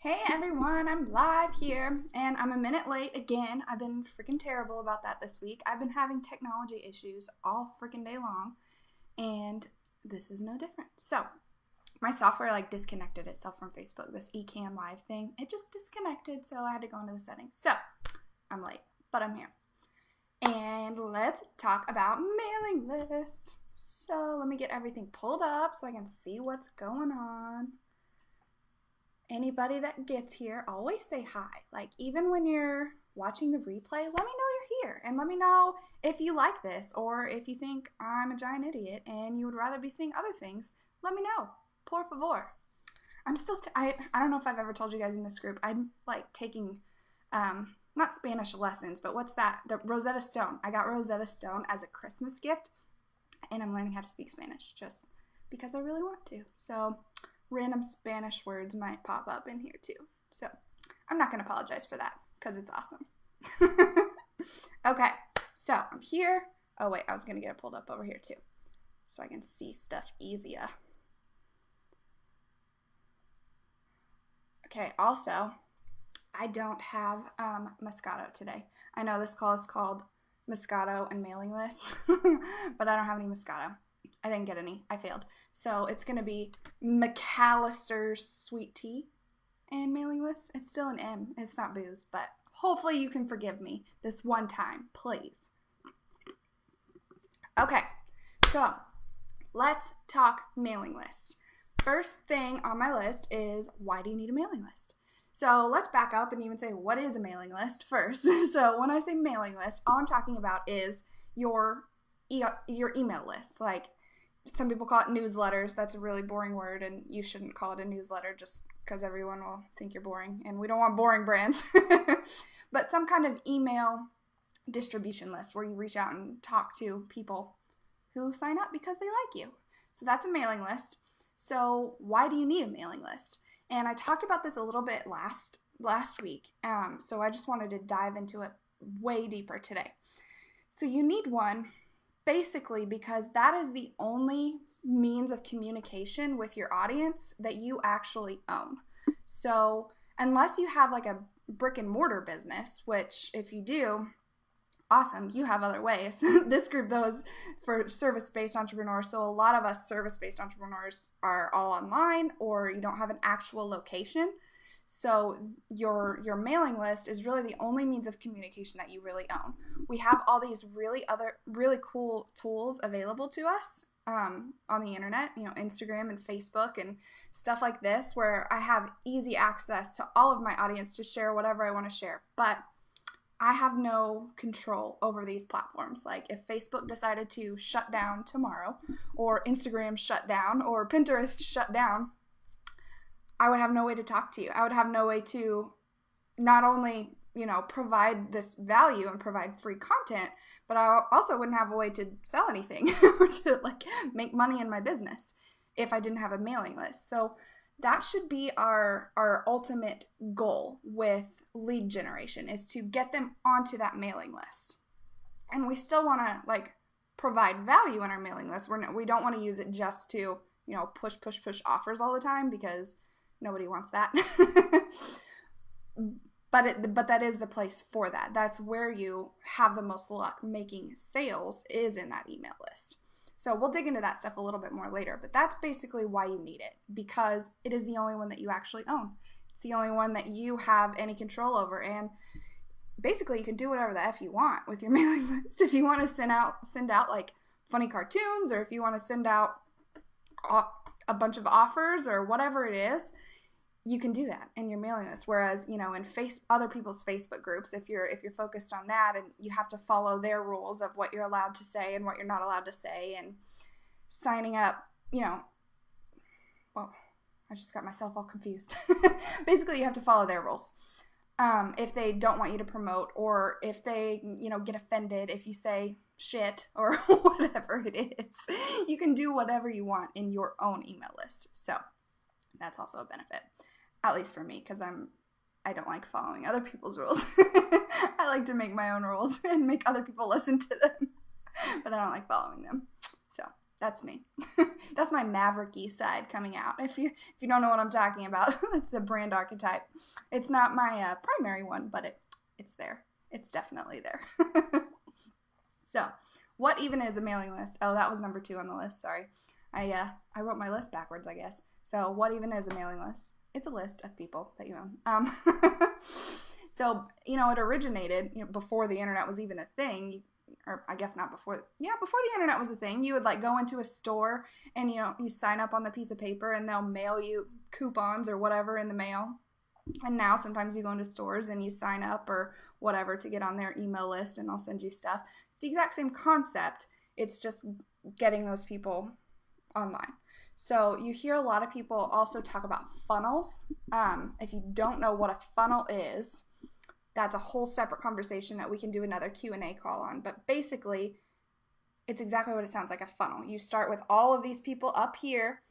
Hey everyone, I'm live here and I'm a minute late again. I've been freaking terrible about that this week. I've been having technology issues all freaking day long and this is no different. So, my software disconnected itself from Facebook, this eCam live thing. It just disconnected, so I had to go into the settings. So, I'm late, but I'm here. And let's talk about mailing lists. So, let me get everything pulled up so I can see what's going on. Anybody that gets here, always say hi. Even when you're watching the replay, let me know you're here and let me know if you like this or if you think I'm a giant idiot and you would rather be seeing other things. Let me know. Por favor. I'm still, I don't know if I've ever told you guys in this group, I'm taking, not Spanish lessons, but what's that? The Rosetta Stone. I got Rosetta Stone as a Christmas gift and I'm learning how to speak Spanish just because I really want to. So, random Spanish words might pop up in here too. So I'm not going to apologize for that because it's awesome. Okay, so I'm here. Oh wait, I was going to get it pulled up over here too so I can see stuff easier. Okay, also, I don't have Moscato today. I know this call is called Moscato and mailing lists, but I don't have any Moscato. I didn't get any. I failed. So it's going to be McAllister's sweet tea and mailing list. It's still an M. It's not booze, but hopefully you can forgive me this one time, please. Okay, so let's talk mailing lists. First thing on my list is, why do you need a mailing list? So let's back up and even say, what is a mailing list first? So when I say mailing list, all I'm talking about is your email list. Some people call it newsletters. That's a really boring word, and you shouldn't call it a newsletter just because everyone will think you're boring, and we don't want boring brands. But some kind of email distribution list where you reach out and talk to people who sign up because they like you. So that's a mailing list. So why do you need a mailing list? And I talked about this a little bit last week, so I just wanted to dive into it way deeper today. So you need one basically because that is the only means of communication with your audience that you actually own. So unless you have a brick and mortar business, which if you do, awesome, you have other ways. This group, though, is for service-based entrepreneurs. So a lot of us service-based entrepreneurs are all online or you don't have an actual location. So your mailing list is really the only means of communication that you really own. We have all these really cool tools available to us on the internet, Instagram and Facebook and stuff like this, where I have easy access to all of my audience to share whatever I want to share. But I have no control over these platforms. If Facebook decided to shut down tomorrow, or Instagram shut down, or Pinterest shut down, I would have no way to talk to you. I would have no way to not only, provide this value and provide free content, but I also wouldn't have a way to sell anything or to make money in my business if I didn't have a mailing list. So that should be our ultimate goal with lead generation, is to get them onto that mailing list. And we still want to provide value in our mailing list. We don't want to use it just to, push offers all the time because nobody wants that. But that is the place for that. That's where you have the most luck making sales, is in that email list. So we'll dig into that stuff a little bit more later, but that's basically why you need it, because it is the only one that you actually own. It's the only one that you have any control over, and basically you can do whatever the F you want with your mailing list. If you want to send out funny cartoons, or if you want to send out a bunch of offers or whatever it is, you can do that in your mailing list. Whereas, in other people's Facebook groups, if you're focused on that and you have to follow their rules of what you're allowed to say and what you're not allowed to say, and signing up, well, I just got myself all confused. Basically, you have to follow their rules. If they don't want you to promote, or if they, get offended if you say shit or whatever it is, you can do whatever you want in your own email list. So that's also a benefit, at least for me, because I don't like following other people's rules. I like to make my own rules and make other people listen to them, but I don't like following them. So That's me. That's my mavericky side coming out. If you don't know what I'm talking about, it's the brand archetype. It's not my primary one, but it's there. It's definitely there. So, what even is a mailing list? Oh, that was number 2 on the list. Sorry, I wrote my list backwards, I guess. So, what even is a mailing list? It's a list of people that you own. So, it originated before the internet was even a thing. Or I guess not before. Yeah, before the internet was a thing. You would like go into a store and you sign up on the piece of paper and they'll mail you coupons or whatever in the mail. And now sometimes you go into stores and you sign up or whatever to get on their email list and they'll send you stuff. It's the exact same concept. It's just getting those people online. So you hear a lot of people also talk about funnels. If you don't know what a funnel is, that's a whole separate conversation that we can do another Q&A call on. But basically, it's exactly what it sounds like, a funnel. You start with all of these people up here,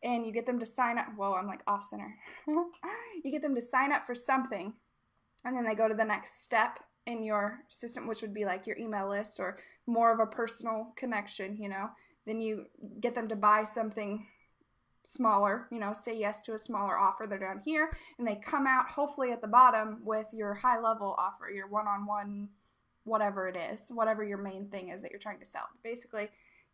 and you get them to sign up. Whoa, I'm like off center. You get them to sign up for something, and then they go to the next step in your system, which would be like your email list or more of a personal connection, Then you get them to buy something smaller, say yes to a smaller offer. They're down here and they come out hopefully at the bottom with your high level offer, your one-on-one, whatever it is, whatever your main thing is that you're trying to sell. Basically,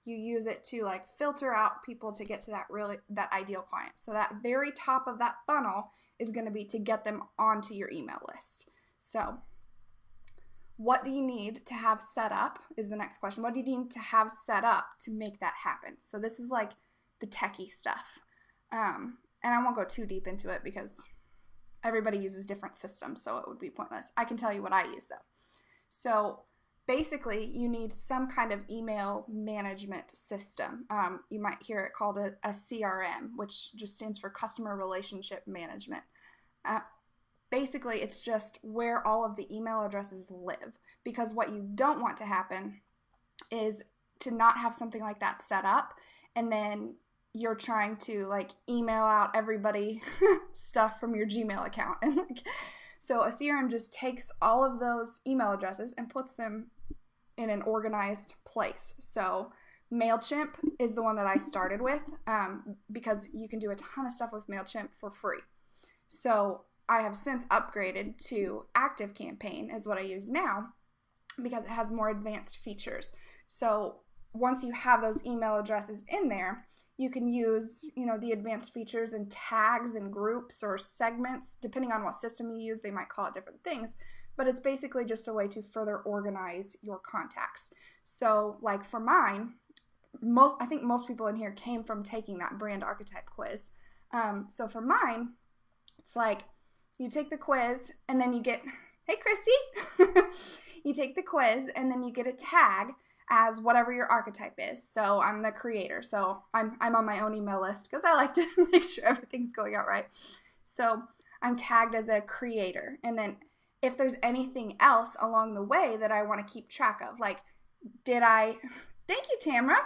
you use it to like filter out people to get to that ideal client. So that very top of that funnel is going to be to get them onto your email list. So what do you need to have set up is the next question. What do you need to have set up to make that happen? So this is like the techie stuff. And I won't go too deep into it because everybody uses different systems, so it would be pointless. I can tell you what I use though. So basically, you need some kind of email management system. You might hear it called a CRM, which just stands for Customer Relationship Management. Basically, it's just where all of the email addresses live, because what you don't want to happen is to not have something like that set up, and then you're trying to like email out everybody stuff from your Gmail account. And so a CRM just takes all of those email addresses and puts them in an organized place. So MailChimp is the one that I started with because you can do a ton of stuff with MailChimp for free. So I have since upgraded to ActiveCampaign is what I use now because it has more advanced features. So once you have those email addresses in there, you can use, the advanced features and tags and groups or segments. Depending on what system you use, they might call it different things. But it's basically just a way to further organize your contacts. So like for mine, I think most people in here came from taking that brand archetype quiz. So for mine, it's like you take the quiz and then you get, hey, Christy, you take the quiz and then you get a tag as whatever your archetype is. So I'm the creator. So I'm on my own email list because I like to make sure everything's going out right. So I'm tagged as a creator. And then if there's anything else along the way that I want to keep track of, like, thank you, Tamra.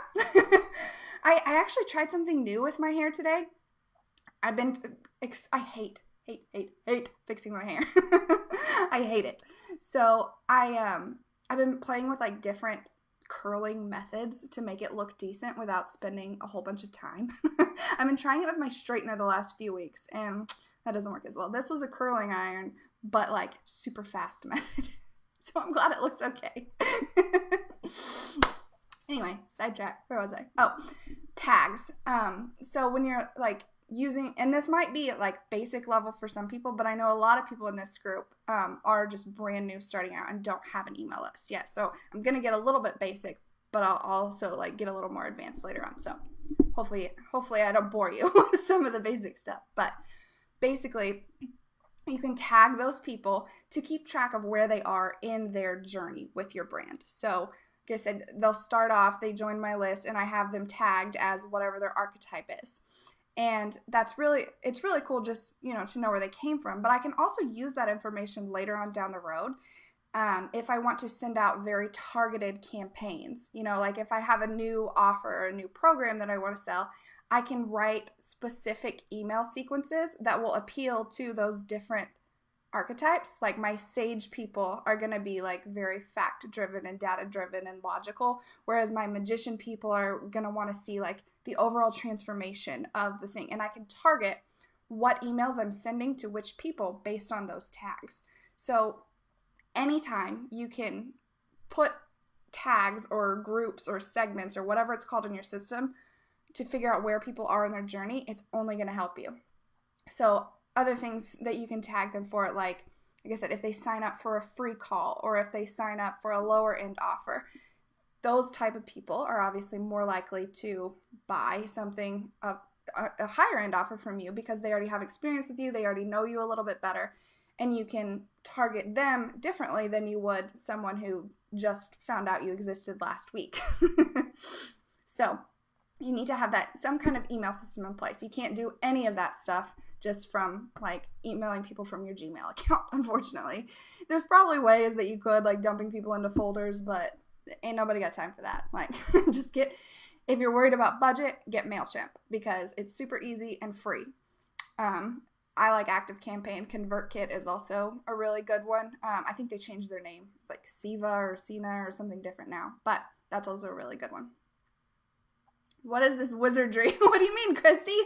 I actually tried something new with my hair today. I hate fixing my hair. I hate it. So I've been playing with like different curling methods to make it look decent without spending a whole bunch of time. I've been trying it with my straightener the last few weeks and that doesn't work as well. This was a curling iron, but like super fast method. So I'm glad it looks okay. Anyway, sidetrack. Where was I? Oh, tags. So when you're like using, and this might be at like basic level for some people, but I know a lot of people in this group are just brand new starting out and don't have an email list yet. So I'm going to get a little bit basic, but I'll also like get a little more advanced later on. So hopefully I don't bore you with some of the basic stuff, but basically you can tag those people to keep track of where they are in their journey with your brand. So like I said, they'll start off, they join my list and I have them tagged as whatever their archetype is. And it's really cool just, to know where they came from. But I can also use that information later on down the road if I want to send out very targeted campaigns. Like if I have a new offer or a new program that I want to sell, I can write specific email sequences that will appeal to those different archetypes. Like my sage people are going to be like very fact driven and data driven and logical, whereas my magician people are going to want to see like the overall transformation of the thing. And I can target what emails I'm sending to which people based on those tags. So anytime you can put tags or groups or segments or whatever it's called in your system to figure out where people are in their journey, it's only going to help you. So other things that you can tag them for, like I said, if they sign up for a free call or if they sign up for a lower end offer, those type of people are obviously more likely to buy something, a higher end offer from you, because they already have experience with you, they already know you a little bit better, and you can target them differently than you would someone who just found out you existed last week. So you need to have that some kind of email system in place. You can't do any of that stuff just from like emailing people from your Gmail account, unfortunately. There's probably ways that you could, like dumping people into folders, but ain't nobody got time for that. Like just if you're worried about budget, get MailChimp because it's super easy and free. I like ActiveCampaign. ConvertKit is also a really good one. I think they changed their name. It's like Siva or Sina or something different now, but that's also a really good one. What is this wizardry? What do you mean, Christy?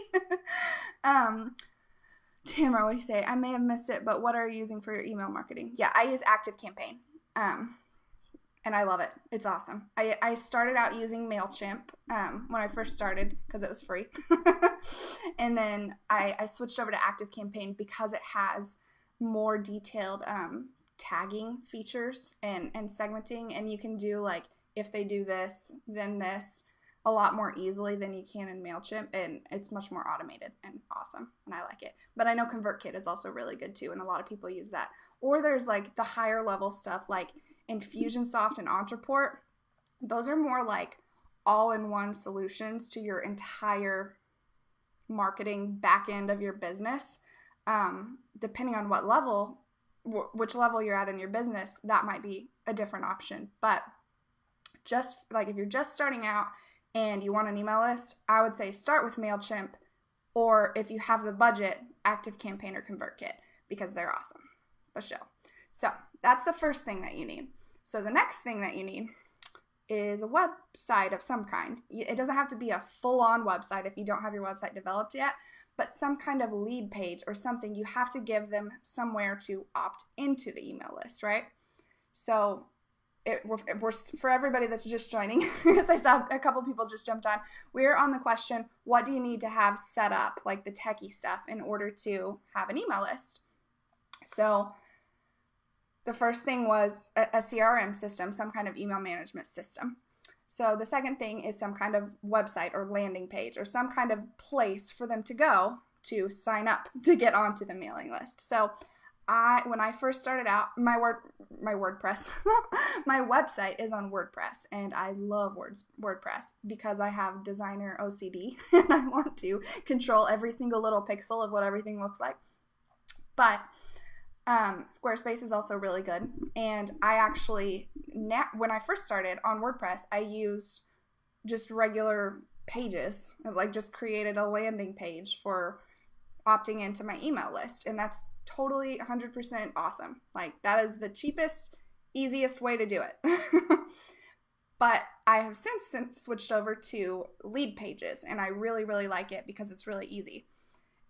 Tamara, what do you say? I may have missed it, but what are you using for your email marketing? Yeah, I use ActiveCampaign, and I love it. It's awesome. I started out using MailChimp when I first started because it was free. And then I switched over to ActiveCampaign because it has more detailed tagging features and segmenting, and you can do like if they do this, then this, a lot more easily than you can in MailChimp, and it's much more automated and awesome, and I like it. But I know ConvertKit is also really good too, and a lot of people use that. Or there's like the higher level stuff like Infusionsoft and Ontraport. Those are more like all-in-one solutions to your entire marketing back end of your business. Depending on what level, which level you're at in your business, that might be a different option. But just like if you're just starting out and you want an email list, I would say start with MailChimp, or if you have the budget, ActiveCampaign or ConvertKit, because they're awesome for sure. So that's the first thing that you need. So the next thing that you need is a website of some kind. It doesn't have to be a full-on website if you don't have your website developed yet, but some kind of lead page or something. You have to give them somewhere to opt into the email list, right? So we're for everybody that's just joining, because I saw a couple people just jumped on, we're on the question, what do you need to have set up, like the techie stuff, in order to have an email list? So the first thing was a CRM system, some kind of email management system. So the second thing is some kind of website or landing page or some kind of place for them to go to sign up to get onto the mailing list. So when I first started out, my WordPress, my website is on WordPress, and I love WordPress because I have designer OCD and I want to control every single little pixel of what everything looks like. But Squarespace is also really good, and I actually, when I first started on WordPress, I used just regular pages, like just created a landing page for opting into my email list, and that's totally 100% awesome. Like that is the cheapest, easiest way to do it. But I have since switched over to lead pages, and I really, really like it because it's really easy.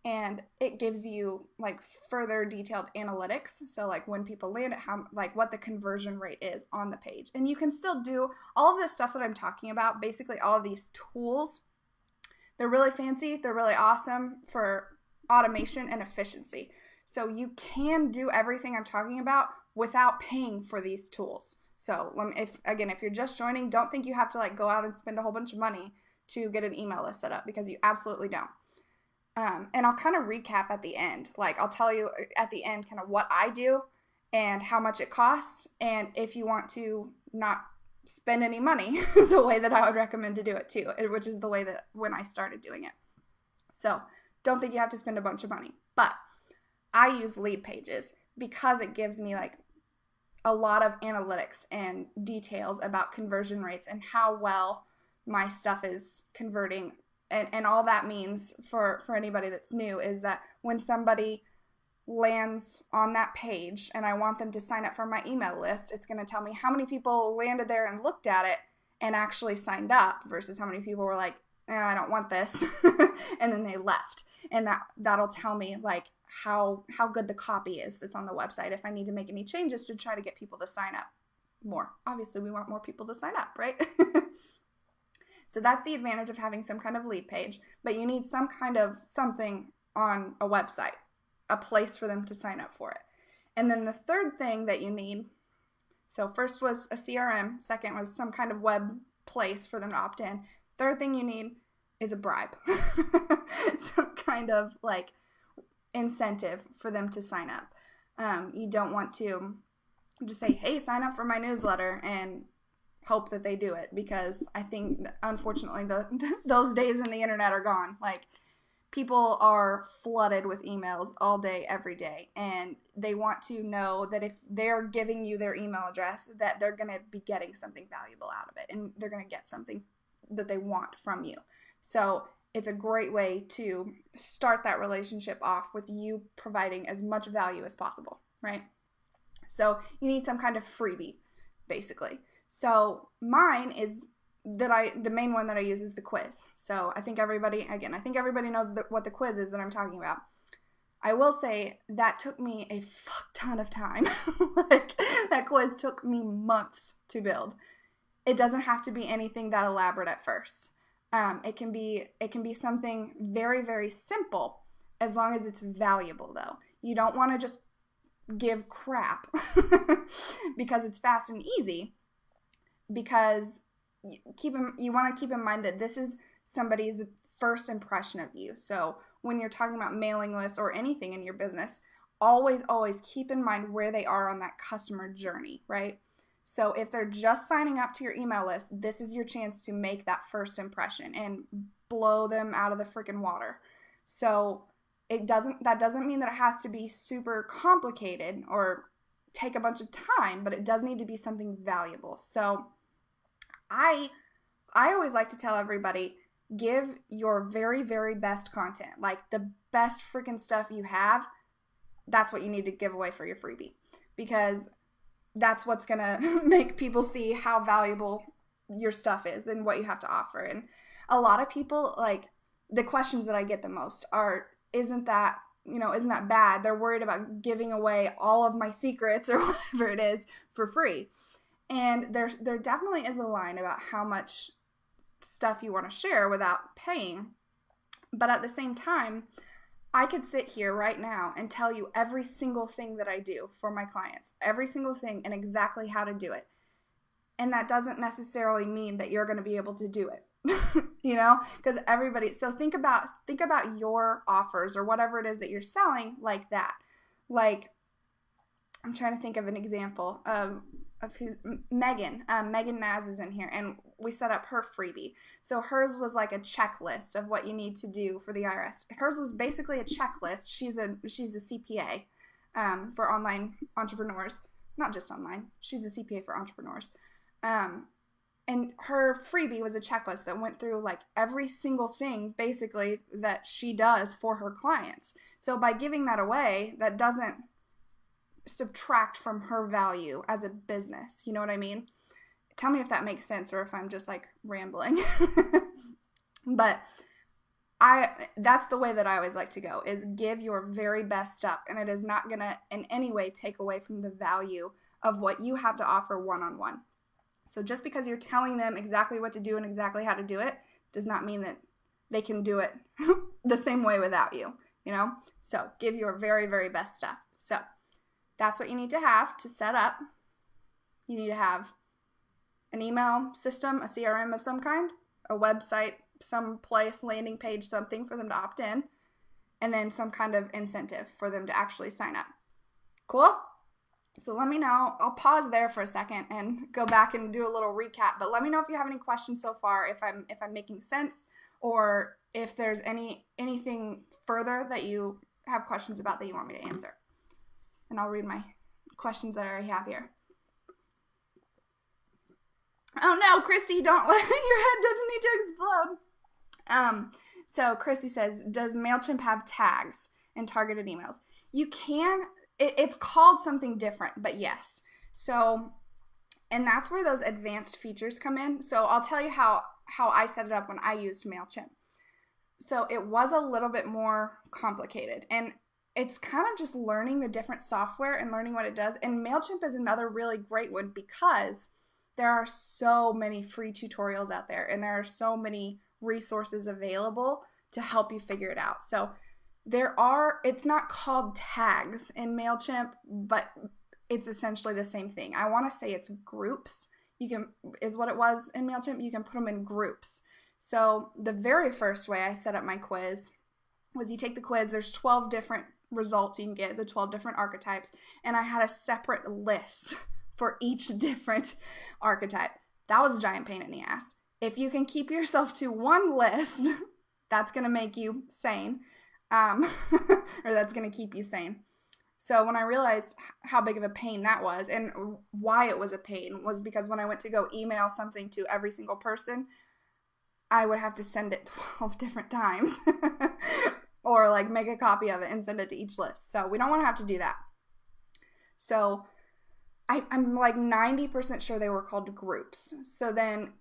And it gives you like further detailed analytics. So like when people land at what the conversion rate is on the page. And you can still do all of this stuff that I'm talking about, basically all of these tools. They're really fancy. They're really awesome for automation and efficiency. So you can do everything I'm talking about without paying for these tools. So if you're just joining, don't think you have to like go out and spend a whole bunch of money to get an email list set up, because you absolutely don't. And I'll kind of recap at the end. Like I'll tell you at the end kind of what I do and how much it costs. And if you want to not spend any money, the way that I would recommend to do it too, which is the way that when I started doing it. So don't think you have to spend a bunch of money. But I use lead pages because it gives me like a lot of analytics and details about conversion rates and how well my stuff is converting. And all that means for anybody that's new is that when somebody lands on that page and I want them to sign up for my email list, it's going to tell me how many people landed there and looked at it and actually signed up versus how many people were like, I don't want this, and then they left. And that'll tell me like how good the copy is that's on the website, if I need to make any changes to try to get people to sign up more. Obviously, we want more people to sign up, right? So that's the advantage of having some kind of lead page, but you need some kind of something on a website, a place for them to sign up for it. And then the third thing that you need, so first was a CRM, second was some kind of web place for them to opt in. Third thing you need is a bribe. Some kind of like incentive for them to sign up. You don't want to just say, hey, sign up for my newsletter and hope that they do it, because I think unfortunately those days in the internet are gone. Like, people are flooded with emails all day, every day, and they want to know that if they're giving you their email address, that they're going to be getting something valuable out of it, and they're going to get something that they want from you. So it's a great way to start that relationship off with you providing as much value as possible, right? So you need some kind of freebie, basically. So mine is the main one that I use is the quiz. So I think everybody knows what the quiz is that I'm talking about. I will say that took me a fuck ton of time. Like, that quiz took me months to build. It doesn't have to be anything that elaborate at first. It can be something very, very simple, as long as it's valuable, though. You don't want to just give crap because it's fast and easy, because you want to keep in mind that this is somebody's first impression of you. So when you're talking about mailing lists or anything in your business, always keep in mind where they are on that customer journey, right? So if they're just signing up to your email list, this is your chance to make that first impression and blow them out of the freaking water. So that doesn't mean that it has to be super complicated or take a bunch of time, but it does need to be something valuable. So I always like to tell everybody, give your very, very best content, like the best freaking stuff you have. That's what you need to give away for your freebie, because that's what's going to make people see how valuable your stuff is and what you have to offer. And a lot of people, like, the questions that I get the most are, isn't that bad? They're worried about giving away all of my secrets or whatever it is for free. And there definitely is a line about how much stuff you want to share without paying. But at the same time, I could sit here right now and tell you every single thing that I do for my clients, every single thing, and exactly how to do it. And that doesn't necessarily mean that you're going to be able to do it, because so think about your offers or whatever it is that you're selling like that. Like, I'm trying to think of an example of who, Megan Naz is in here, and we set up her freebie. So hers was like a checklist of what you need to do for the IRS. Hers was basically a checklist. She's a CPA for online entrepreneurs, not just online. She's a CPA for entrepreneurs. And her freebie was a checklist that went through like every single thing basically that she does for her clients. So by giving that away, that doesn't subtract from her value as a business. You know what I mean? Tell me if that makes sense or if I'm just like rambling. But that's the way that I always like to go, is give your very best stuff, and it is not going to in any way take away from the value of what you have to offer one-on-one. So just because you're telling them exactly what to do and exactly how to do it does not mean that they can do it the same way without you, So give your very, very best stuff. So that's what you need to have to set up. You need to have an email system, a CRM of some kind, a website, some place, landing page, something for them to opt in, and then some kind of incentive for them to actually sign up. Cool? So let me know. I'll pause there for a second and go back and do a little recap, but let me know if you have any questions so far, if I'm making sense, or if there's anything further that you have questions about that you want me to answer. And I'll read my questions that I already have here. Oh no, Christy, don't let your head doesn't need to explode. So Christy says, does MailChimp have tags? and targeted emails. You can, it's called something different, but yes. So, and that's where those advanced features come in. So I'll tell you how I set it up when I used MailChimp. So it was a little bit more complicated, and it's kind of just learning the different software and learning what it does. And MailChimp is another really great one because there are so many free tutorials out there, and there are so many resources available to help you figure it out. So it's not called tags in MailChimp, but it's essentially the same thing. I want to say it's groups. Is what it was in MailChimp. You can put them in groups. So the very first way I set up my quiz was you take the quiz. There's 12 different results you can get, the 12 different archetypes, and I had a separate list for each different archetype. That was a giant pain in the ass. If you can keep yourself to one list, that's going to make you sane, or that's going to keep you sane. So when I realized how big of a pain that was and why it was a pain was because when I went to go email something to every single person, I would have to send it 12 different times or like make a copy of it and send it to each list. So we don't want to have to do that. So I'm like 90% sure they were called groups. So then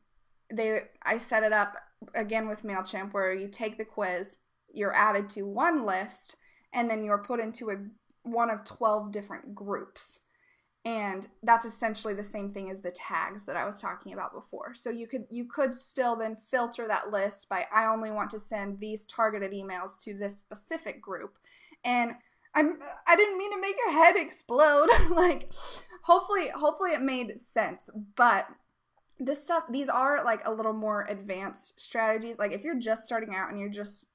I set it up again with MailChimp where you take the quiz, you're added to one list, and then you're put into one of 12 different groups. And that's essentially the same thing as the tags that I was talking about before. So you could still then filter that list by I only want to send these targeted emails to this specific group. And I didn't mean to make your head explode. Like hopefully it made sense. But these are like a little more advanced strategies. Like if you're just starting out and you're just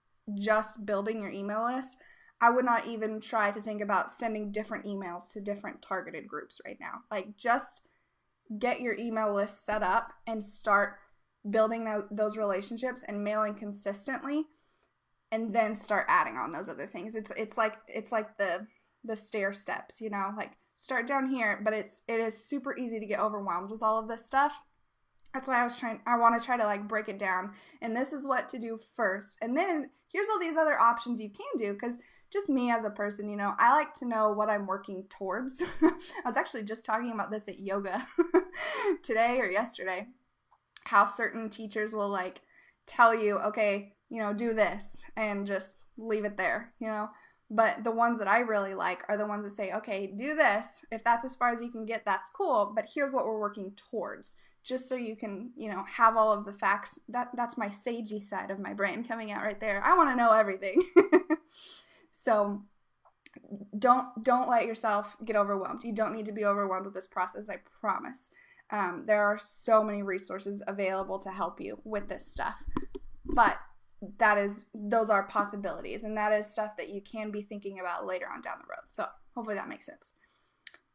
building your email list, I would not even try to think about sending different emails to different targeted groups right now. Like just get your email list set up and start building those relationships and mailing consistently, and then start adding on those other things. It's like the stair steps, you know, like start down here, but it is super easy to get overwhelmed with all of this stuff. That's why I want to try to like break it down, and this is what to do first. And then here's all these other options you can do, because just me as a person, you know, I like to know what I'm working towards. I was actually just talking about this at yoga today or yesterday, how certain teachers will like tell you, okay, you know, do this and just leave it there, you know. But the ones that I really like are the ones that say, okay, do this. If that's as far as you can get, that's cool. But here's what we're working towards, just so you can, you know, have all of the facts. That's my sagey side of my brain coming out right there. I want to know everything. So don't let yourself get overwhelmed. You don't need to be overwhelmed with this process, I promise. There are so many resources available to help you with this stuff. But those are possibilities, and that is stuff that you can be thinking about later on down the road. So hopefully that makes sense.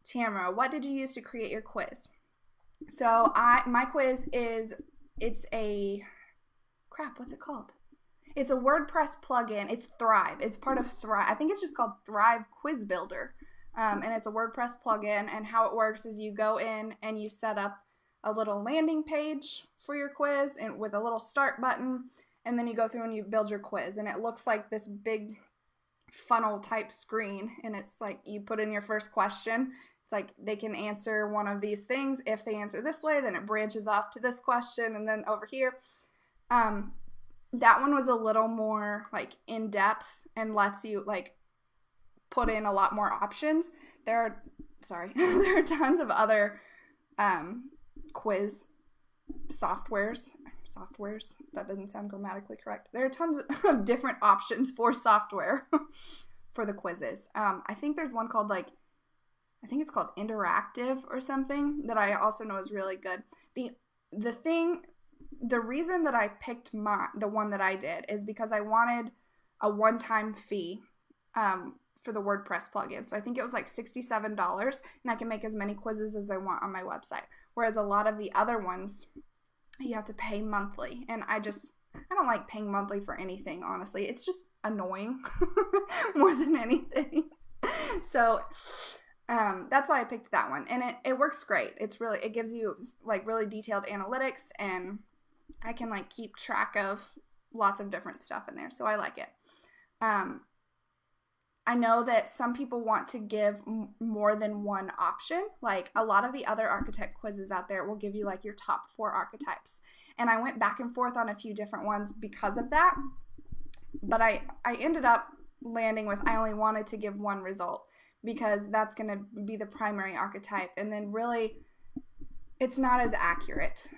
Tamara, what did you use to create your quiz? So my quiz what's it called? It's a WordPress plugin. It's Thrive. It's part of Thrive. I think it's just called Thrive Quiz Builder. And it's a WordPress plugin. And how it works is you go in and you set up a little landing page for your quiz and with a little start button. And then you go through and you build your quiz. And it looks like this big funnel type screen. And it's like you put in your first question. It's like they can answer one of these things. If they answer this way, then it branches off to this question. And then over here. That one was a little more like in depth and lets you like put in a lot more options. There are tons of other quiz softwares. That doesn't sound grammatically correct. There are tons of different options for software for the quizzes. I think there's one called it's called Interactive or something that I also know is really good. The reason that I picked the one that I did is because I wanted a one-time fee for the WordPress plugin. So I think it was like $67, and I can make as many quizzes as I want on my website. Whereas a lot of the other ones, you have to pay monthly. And I don't like paying monthly for anything, honestly. It's just annoying more than anything. So that's why I picked that one. And it works great. It gives you like really detailed analytics, and I can like keep track of lots of different stuff in there. So I like it. I know that some people want to give more than one option. Like a lot of the other archetype quizzes out there will give you like your top 4 archetypes. And I went back and forth on a few different ones because of that. But I ended up landing with I only wanted to give one result because that's going to be the primary archetype. And then really it's not as accurate.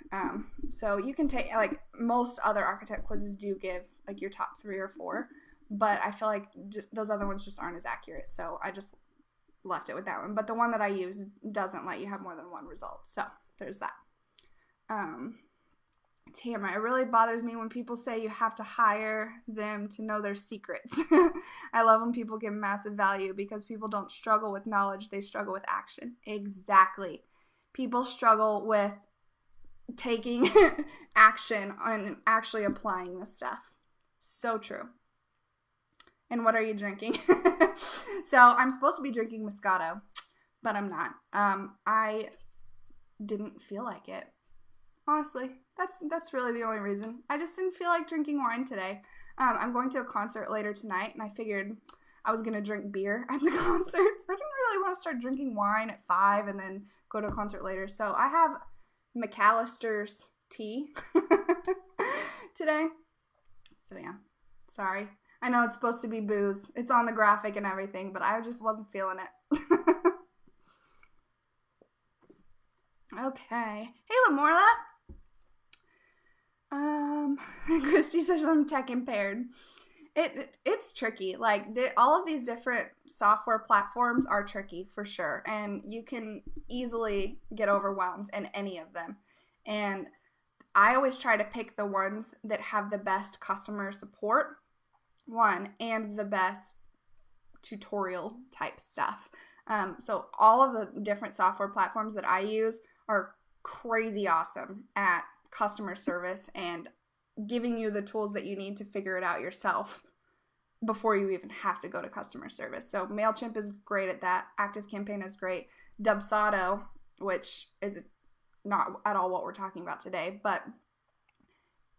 So you can take, like most other archetype quizzes do give like your top 3 or 4. But I feel like those other ones just aren't as accurate. So I just left it with that one. But the one that I use doesn't let you have more than one result. So there's that. Tamara, it really bothers me when people say you have to hire them to know their secrets. I love when people give massive value because people don't struggle with knowledge. They struggle with action. Exactly. People struggle with taking action and actually applying this stuff. So true. And what are you drinking? So I'm supposed to be drinking Moscato, but I'm not. I didn't feel like it. Honestly, that's really the only reason. I just didn't feel like drinking wine today. I'm going to a concert later tonight, and I figured I was going to drink beer at the concert. So I didn't really want to start drinking wine at 5 and then go to a concert later. So I have McAllister's tea today. So yeah, sorry. I know it's supposed to be booze. It's on the graphic and everything, but I just wasn't feeling it. Okay. Hey, Lamorla. Christy says I'm tech impaired. It's tricky. Like all of these different software platforms are tricky for sure, and you can easily get overwhelmed in any of them. And I always try to pick the ones that have the best customer support, and the best tutorial type stuff. So all of the different software platforms that I use are crazy awesome at customer service and giving you the tools that you need to figure it out yourself before you even have to go to customer service. So MailChimp is great at that. ActiveCampaign is great. Moscato, which is not at all what we're talking about today, but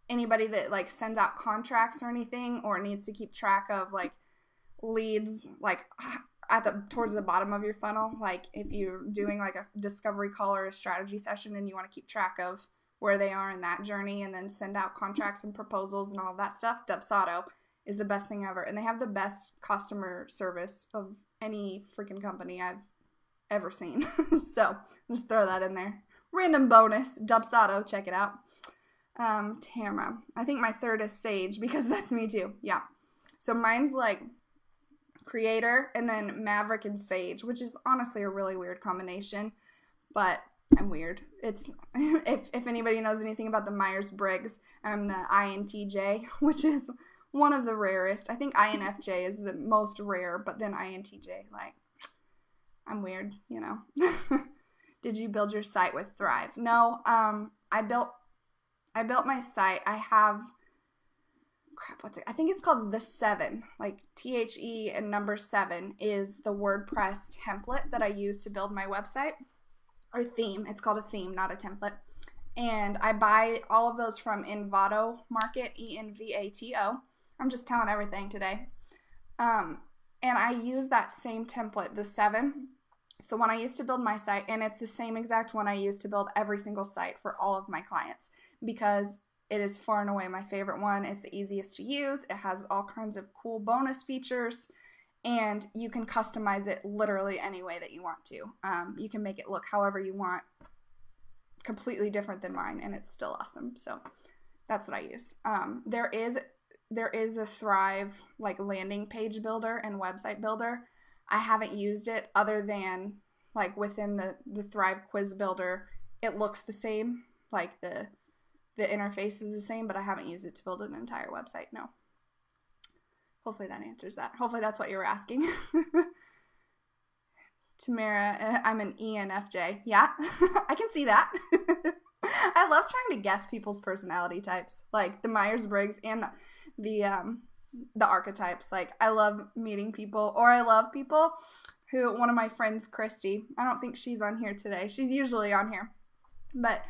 anybody that like sends out contracts or anything or needs to keep track of like leads like towards the bottom of your funnel, like if you're doing like a discovery call or a strategy session and you want to keep track of where they are in that journey and then send out contracts and proposals and all of that stuff, Moscato is the best thing ever. And they have the best customer service of any freaking company I've ever seen. So just throw that in there. Random bonus, Moscato, check it out. Tamara, I think my third is Sage because that's me too. Yeah. So mine's like Creator and then Maverick and Sage, which is honestly a really weird combination, but I'm weird. It's if anybody knows anything about the Myers-Briggs, I'm the INTJ, which is one of the rarest. I think INFJ is the most rare, but then INTJ, like, I'm weird, you know. Did you build your site with Thrive? No, I built my site. I have, what's it? I think it's called The 7, like THE and number 7 is the WordPress template that I use to build my website, or theme. It's called a theme, not a template. And I buy all of those from Envato Market, ENVATO. I'm just telling everything today. And I use that same template, the 7. It's the one I used to build my site, and it's the same exact one I use to build every single site for all of my clients because it is far and away my favorite one. It's the easiest to use. It has all kinds of cool bonus features, and you can customize it literally any way that you want to. You can make it look however you want, completely different than mine, and it's still awesome. So that's what I use. There is a Thrive like landing page builder and website builder. I haven't used it other than like within the Thrive quiz builder. It looks the same, like the interface is the same, but I haven't used it to build an entire website. No. Hopefully that answers that. Hopefully that's what you were asking. Tamara, I'm an ENFJ. Yeah, I can see that. I love trying to guess people's personality types, like the Myers-Briggs and the archetypes. Like I love meeting people, or I love people who, one of my friends, Christy, I don't think she's on here today. She's usually on here, but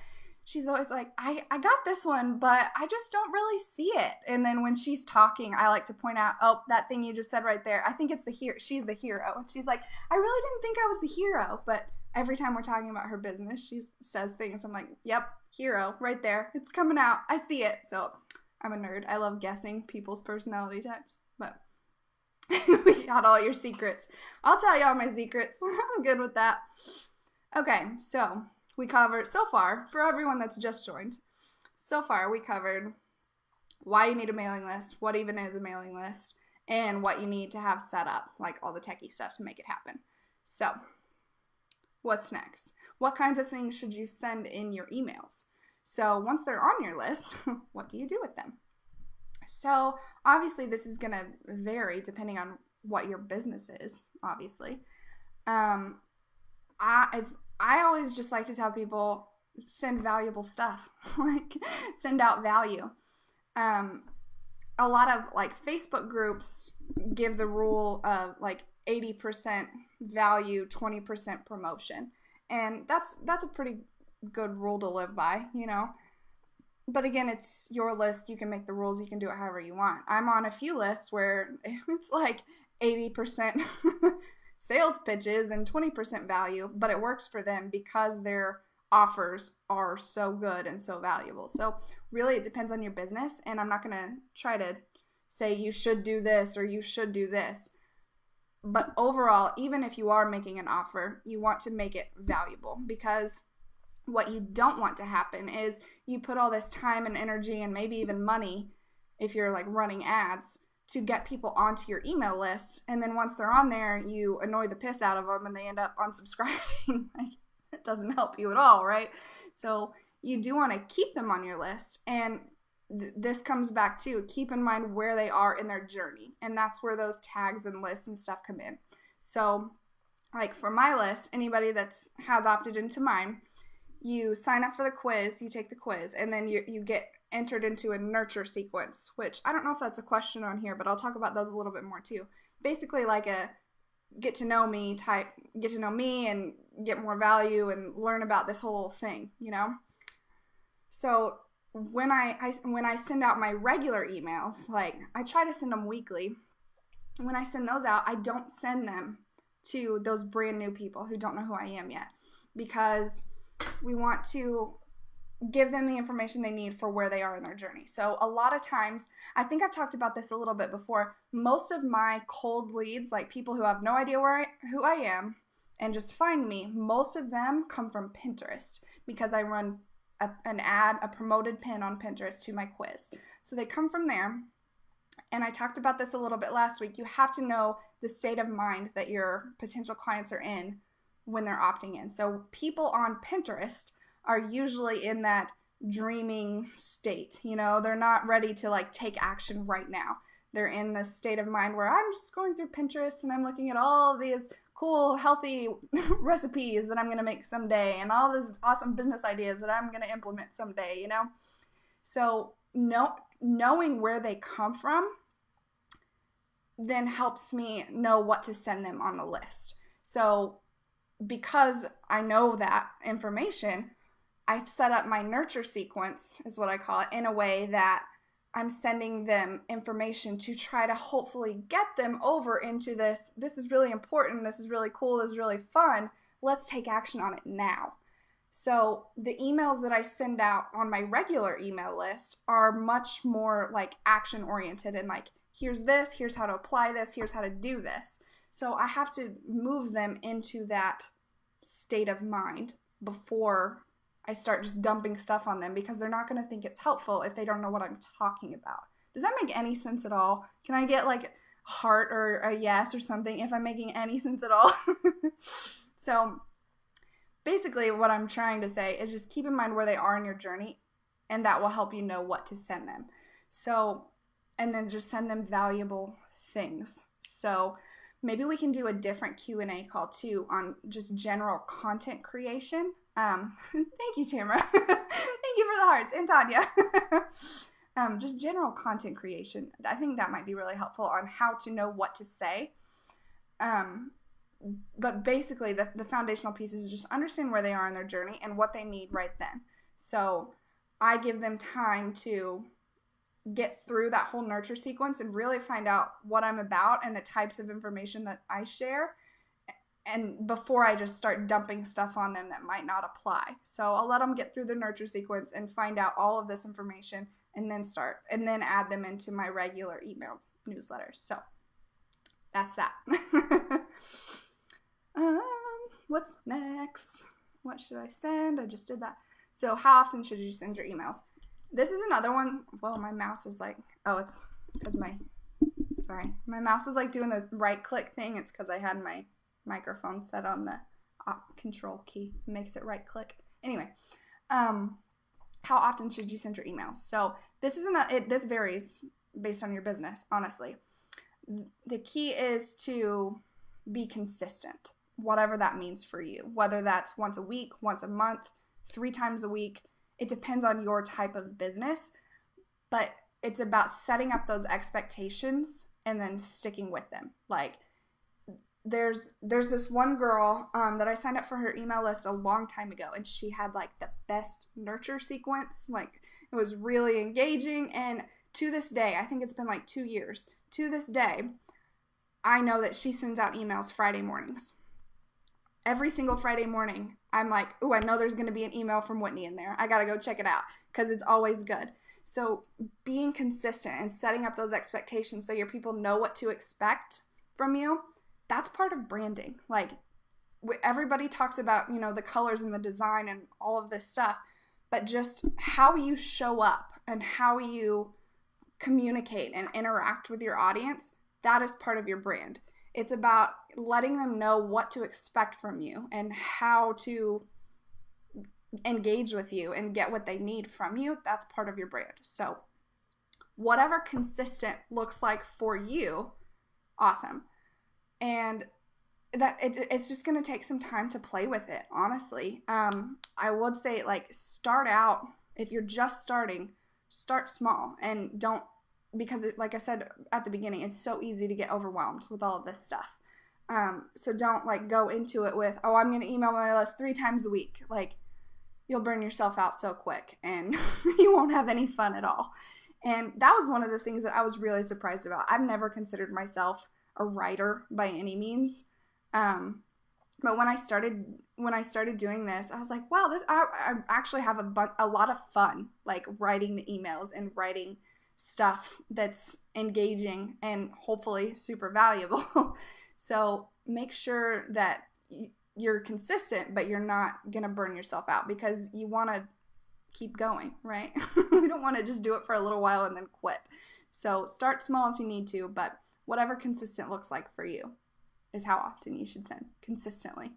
she's always like, I got this one, but I just don't really see it. And then when she's talking, I like to point out, oh, that thing you just said right there, I think it's the hero. She's the hero. And she's like, I really didn't think I was the hero. But every time we're talking about her business, she says things. I'm like, yep, hero right there. It's coming out. I see it. So I'm a nerd. I love guessing people's personality types. But we got all your secrets. I'll tell you all my secrets. I'm good with that. Okay, so we covered, so far, for everyone that's just joined, so far we covered why you need a mailing list, what even is a mailing list, and what you need to have set up, like all the techie stuff to make it happen. So, what's next? What kinds of things should you send in your emails? So, once they're on your list, what do you do with them? So, obviously, this is going to vary depending on what your business is, obviously. I always just like to tell people, send valuable stuff, like send out value. A lot of like Facebook groups give the rule of like 80% value, 20% promotion. And that's a pretty good rule to live by, you know. But again, it's your list. You can make the rules. You can do it however you want. I'm on a few lists where it's like 80% sales pitches and 20% value, but it works for them because their offers are so good and so valuable. So really it depends on your business, and I'm not going to try to say you should do this or you should do this. But overall, even if you are making an offer, you want to make it valuable, because what you don't want to happen is you put all this time and energy and maybe even money, if you're like running ads, to get people onto your email list, and then once they're on there, you annoy the piss out of them and they end up unsubscribing. Like, it doesn't help you at all, right? So you do want to keep them on your list, and this comes back to keep in mind where they are in their journey, and that's where those tags and lists and stuff come in. So like for my list, anybody that's has opted into mine, you sign up for the quiz, you take the quiz, and then you get entered into a nurture sequence, which I don't know if that's a question on here, but I'll talk about those a little bit more too. Basically like a get to know me type, get to know me and get more value and learn about this whole thing, you know? So when I send out my regular emails, like I try to send them weekly. When I send those out, I don't send them to those brand new people who don't know who I am yet, because we want to give them the information they need for where they are in their journey. So a lot of times, I think I've talked about this a little bit before, most of my cold leads, like people who have no idea who I am and just find me, most of them come from Pinterest, because I run a promoted pin on Pinterest to my quiz. So they come from there. And I talked about this a little bit last week. You have to know the state of mind that your potential clients are in when they're opting in. So people on Pinterest are usually in that dreaming state. You know, they're not ready to like take action right now. They're in this state of mind where I'm just going through Pinterest and I'm looking at all these cool, healthy recipes that I'm going to make someday and all these awesome business ideas that I'm going to implement someday, you know? So knowing where they come from then helps me know what to send them on the list. So because I know that information, I've set up my nurture sequence, is what I call it, in a way that I'm sending them information to try to hopefully get them over into this is really important, this is really cool, this is really fun, let's take action on it now. So the emails that I send out on my regular email list are much more like action oriented and like, here's this, here's how to apply this, here's how to do this. So I have to move them into that state of mind before I start just dumping stuff on them, because they're not going to think it's helpful if they don't know what I'm talking about. Does that make any sense at all? Can I get like a heart or a yes or something if I'm making any sense at all? So basically what I'm trying to say is just keep in mind where they are in your journey, and that will help you know what to send them. So, and then just send them valuable things. So maybe we can do a different Q&A call too on just general content creation. Thank you, Tamara. Thank you for the hearts. And Tanya. Just general content creation. I think that might be really helpful on how to know what to say. But basically, the foundational piece is just understand where they are in their journey and what they need right then. So I give them time to get through that whole nurture sequence and really find out what I'm about and the types of information that I share, and before I just start dumping stuff on them that might not apply. So I'll let them get through the nurture sequence and find out all of this information, and then add them into my regular email newsletters. So that's that. What's next? What should I send? I just did that. So how often should you send your emails? This is another one. Well, my mouse is like, oh, it's because my mouse is like doing the right click thing. It's because I had my microphone set on the control key. It makes it right click. Anyway, how often should you send your emails? So this varies based on your business, honestly. The key is to be consistent, whatever that means for you, whether that's once a week, once a month, 3 times a week. It depends on your type of business, but it's about setting up those expectations and then sticking with them. Like there's this one girl that I signed up for her email list a long time ago, and she had like the best nurture sequence. Like it was really engaging, and to this day, I think it's been like 2 years, to this day, I know that she sends out emails Friday mornings. Every single Friday morning, I'm like, oh, I know there's going to be an email from Whitney in there. I got to go check it out because it's always good. So being consistent and setting up those expectations so your people know what to expect from you, that's part of branding. Like everybody talks about, the colors and the design and all of this stuff, but just how you show up and how you communicate and interact with your audience, that is part of your brand. It's about letting them know what to expect from you and how to engage with you and get what they need from you. That's part of your brand. So whatever consistent looks like for you, awesome. And that it's just going to take some time to play with it, honestly. I would say, like, start out, if you're just starting, start small and don't, because like I said at the beginning, it's so easy to get overwhelmed with all of this stuff. So don't like go into it with, oh, I'm going to email my list 3 times a week. Like you'll burn yourself out so quick and you won't have any fun at all. And that was one of the things that I was really surprised about. I've never considered myself a writer by any means. But when I started doing this, I was like, wow, I actually have a lot of fun, like writing the emails and writing stuff that's engaging and hopefully super valuable. So make sure that you're consistent, but you're not going to burn yourself out because you want to keep going, right? You don't want to just do it for a little while and then quit. So start small if you need to, but whatever consistent looks like for you is how often you should send consistently.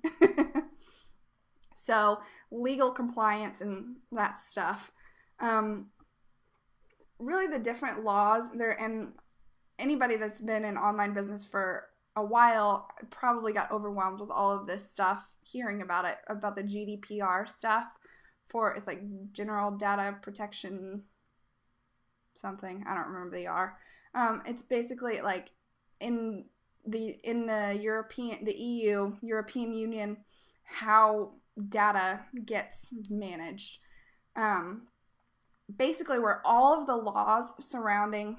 So legal compliance and that stuff. Really the different laws there, and anybody that's been in online business for a while probably got overwhelmed with all of this stuff, hearing about it, about the GDPR stuff it's like General Data Protection something. I don't remember the R. It's basically like in the EU, European Union, how data gets managed. Basically where all of the laws surrounding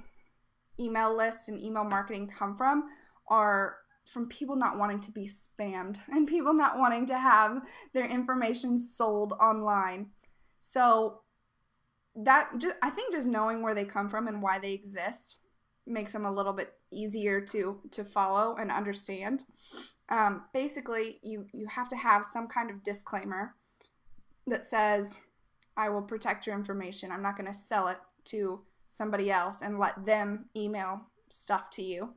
email lists and email marketing come from are from people not wanting to be spammed and people not wanting to have their information sold online. So I think just knowing where they come from and why they exist makes them a little bit easier to follow and understand. Basically, you have to have some kind of disclaimer that says, I will protect your information. I'm not going to sell it to somebody else and let them email stuff to you.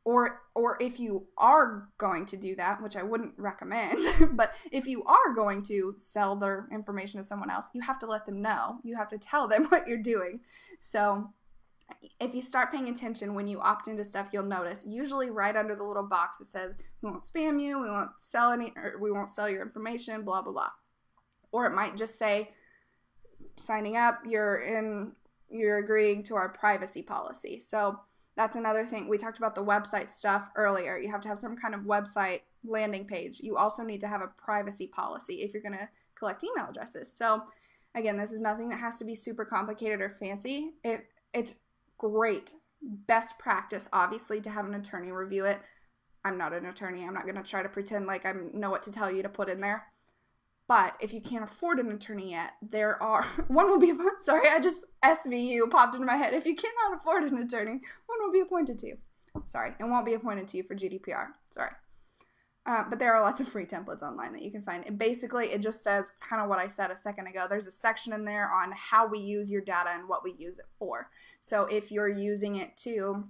Or if you are going to do that, which I wouldn't recommend, but if you are going to sell their information to someone else, you have to let them know. You have to tell them what you're doing. So if you start paying attention when you opt into stuff, you'll notice usually right under the little box it says, we won't spam you, we won't sell your information, blah, blah, blah. Or it might just say, signing up, you're agreeing to our privacy policy. So that's another thing. We talked about the website stuff earlier. You have to have some kind of website landing page. You also need to have a privacy policy if you're going to collect email addresses. So Again, this is nothing that has to be super complicated or fancy. It's great. Best practice, obviously, to have an attorney review it. I'm not an attorney. I'm not going to try to pretend like I know what to tell you to put in there. But if you can't afford an attorney yet, there are, one will be, sorry, I just SVU popped into my head. If you cannot afford an attorney, one will be appointed to you. Sorry, it won't be appointed to you for GDPR. Sorry. But there are lots of free templates online that you can find. And basically, it just says kind of what I said a second ago. There's a section in there on how we use your data and what we use it for. So if you're using it to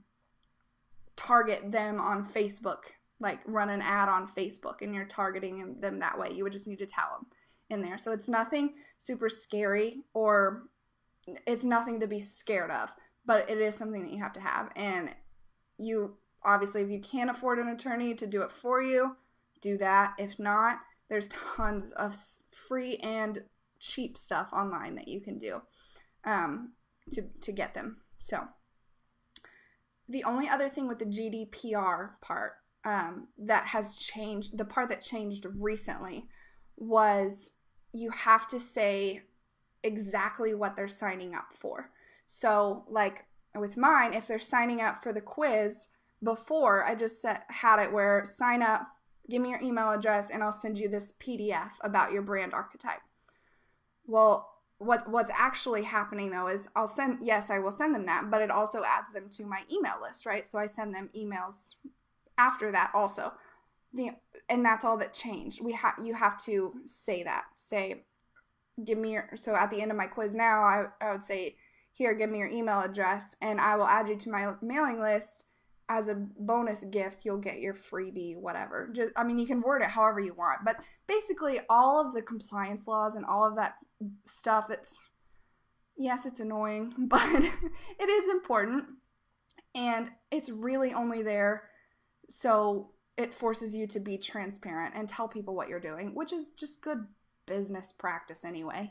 target them on Facebook, like run an ad on Facebook and you're targeting them that way, you would just need to tell them in there. So it's nothing super scary, or it's nothing to be scared of, but it is something that you have to have. And you, obviously, if you can't afford an attorney to do it for you, do that. If not, there's tons of free and cheap stuff online that you can do to get them. So the only other thing with the GDPR part that has changed, the part that changed recently, was you have to say exactly what they're signing up for. So like with mine, if they're signing up for the quiz, before I just had it where sign up, give me your email address, and I'll send you this PDF about your brand archetype. Well, what's actually happening though is I will send them that, but it also adds them to my email list, right? So I send them emails after that also. And that's all that changed. You have to say that. Say, give me your, so at the end of my quiz now, I would say, here, give me your email address, and I will add you to my mailing list. As a bonus gift, you'll get your freebie, whatever. You can word it however you want. But basically, all of the compliance laws and all of that stuff yes, it's annoying, but it is important. And it's really only there so it forces you to be transparent and tell people what you're doing, which is just good business practice anyway,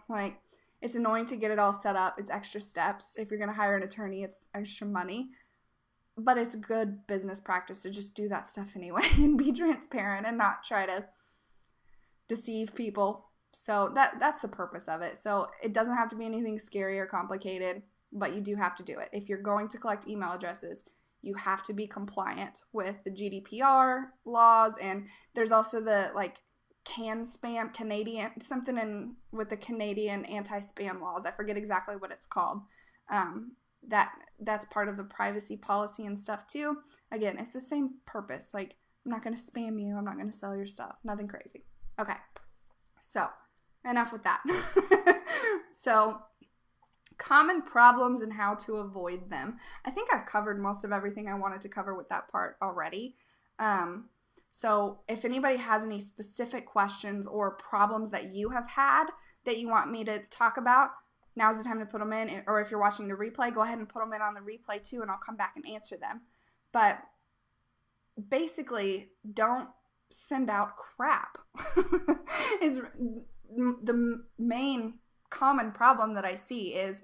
Like, it's annoying to get it all set up. It's extra steps. If you're going to hire an attorney, it's extra money. But it's good business practice to just do that stuff anyway and be transparent and not try to deceive people. So that's the purpose of it. So it doesn't have to be anything scary or complicated, but you do have to do it. If you're going to collect email addresses, you have to be compliant with the GDPR laws. And there's also the Canadian, something with the Canadian anti-spam laws. I forget exactly what it's called. That's part of the privacy policy and stuff too. Again, it's the same purpose. Like, I'm not going to spam you. I'm not going to sell your stuff. Nothing crazy. Okay. So enough with that. So common problems and how to avoid them. I think I've covered most of everything I wanted to cover with that part already. So if anybody has any specific questions or problems that you have had that you want me to talk about, now's the time to put them in. Or if you're watching the replay, go ahead and put them in on the replay too, and I'll come back and answer them. But basically, don't send out crap is the main common problem that I see. Is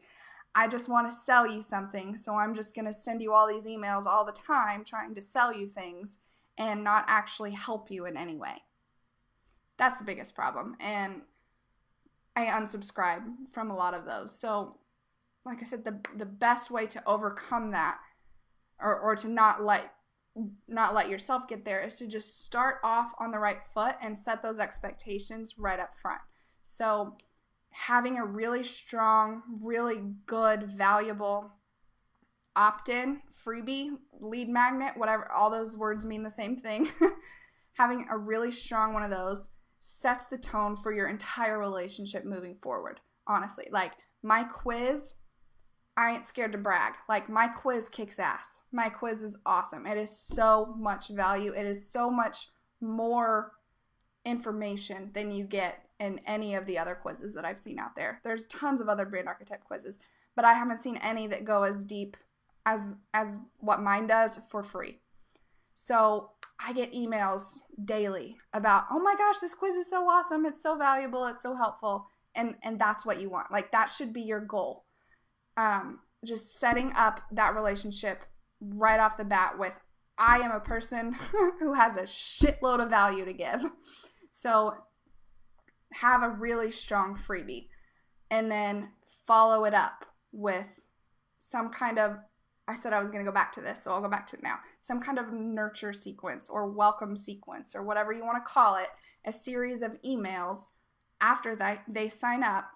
I just want to sell you something, so I'm just going to send you all these emails all the time trying to sell you things and not actually help you in any way. That's the biggest problem. And I unsubscribe from a lot of those. So, like I said, the best way to overcome that or to not let yourself get there is to just start off on the right foot and set those expectations right up front. So having a really strong, really good, valuable opt-in, freebie, lead magnet, whatever, all those words mean the same thing. Having a really strong one of those sets the tone for your entire relationship moving forward. Honestly, like my quiz, I ain't scared to brag. Like my quiz kicks ass. My quiz is awesome. It is so much value. It is so much more information than you get in any of the other quizzes that I've seen out there. There's tons of other brand archetype quizzes, but I haven't seen any that go as deep as what mine does for free. So I get emails daily about, oh my gosh, this quiz is so awesome. It's so valuable. It's so helpful. And that's what you want. Like that should be your goal. Just setting up that relationship right off the bat with, I am a person who has a shitload of value to give. So have a really strong freebie. and then follow it up with some kind of, I said I was going to go back to this, so I'll go back to it now. Some kind of nurture sequence or welcome sequence or whatever you want to call it, a series of emails after they sign up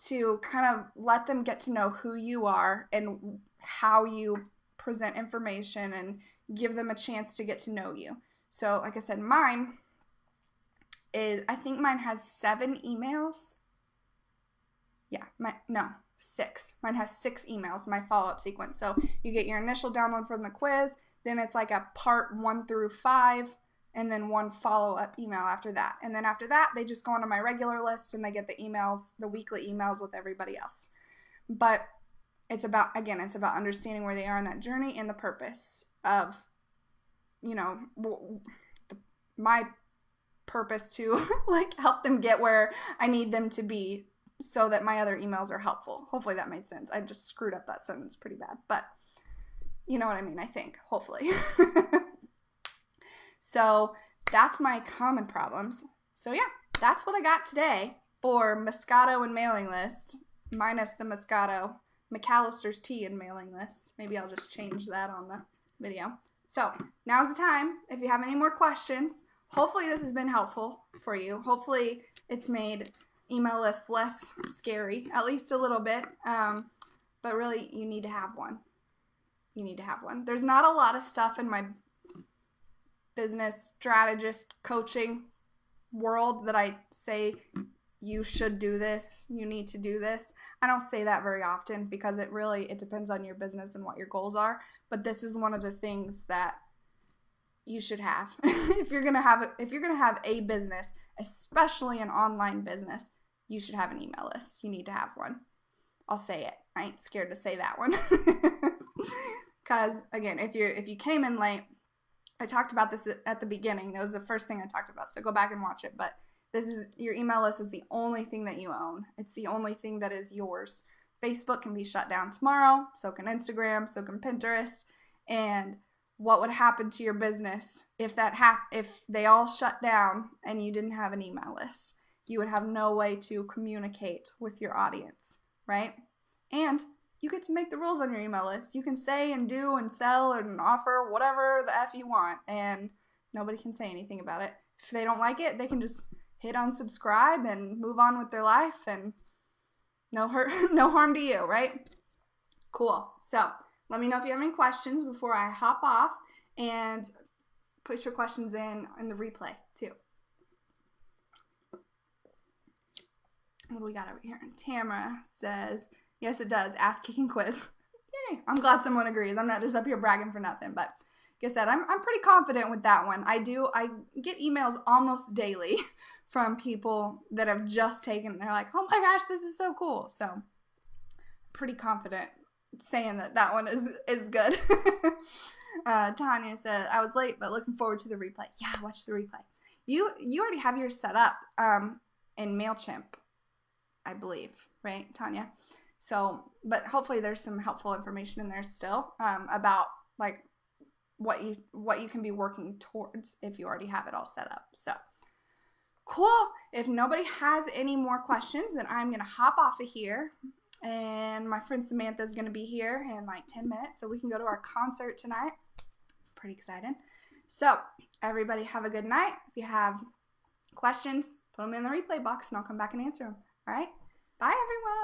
to kind of let them get to know who you are and how you present information and give them a chance to get to know you. So like I said, mine has 7 emails. Yeah, 6. Mine has 6 emails, my follow-up sequence. So you get your initial download from the quiz, then it's like a part 1 through 5, and then 1 follow-up email after that. And then after that, they just go onto my regular list and they get the emails, the weekly emails with everybody else. But it's about understanding where they are in that journey and the purpose of, my purpose to like help them get where I need them to be so that my other emails are helpful. Hopefully that made sense. I just screwed up that sentence pretty bad, but you know what I mean, I think, hopefully. So that's my common problems. So yeah, that's what I got today for Moscato and mailing list, minus the Moscato, McAllister's tea and mailing list. Maybe I'll just change that on the video. So now's the time. If you have any more questions, hopefully this has been helpful for you. Hopefully it's made email lists less scary, at least a little bit. But really, you need to have one. You need to have one. There's not a lot of stuff in my business strategist coaching world that I say you should do this, you need to do this. I don't say that very often because it depends on your business and what your goals are. But this is one of the things that you should have. if you're gonna have a business, especially an online business, you should have an email list. You need to have one. I'll say it. I ain't scared to say that one. Because again, if you came in late, I talked about this at the beginning. That was the first thing I talked about. So go back and watch it. But your email list is the only thing that you own. It's the only thing that is yours. Facebook can be shut down tomorrow. So can Instagram. So can Pinterest. And what would happen to your business if they all shut down and you didn't have an email list? You would have no way to communicate with your audience, right? And you get to make the rules on your email list. You can say and do and sell and offer whatever the F you want, and nobody can say anything about it. If they don't like it, they can just hit unsubscribe and move on with their life, and no harm to you, right? Cool. So let me know if you have any questions before I hop off, and put your questions in the replay too. What do we got over here? Tamara says, yes, it does. Ass kicking quiz. Yay. I'm glad someone agrees. I'm not just up here bragging for nothing. But like I said, I'm pretty confident with that one. I get emails almost daily from people that have just taken it. They're like, oh my gosh, this is so cool. So I'm pretty confident saying that one is good. Tanya said, I was late, but looking forward to the replay. Yeah, watch the replay. You already have yours set up in MailChimp, I believe, right, Tanya? So, but hopefully there's some helpful information in there still about like what you can be working towards if you already have it all set up. So, cool. If nobody has any more questions, then I'm going to hop off of here. And my friend Samantha's going to be here in like 10 minutes so we can go to our concert tonight. Pretty excited. So, everybody have a good night. If you have questions, put them in the replay box and I'll come back and answer them. All right? Bye, everyone.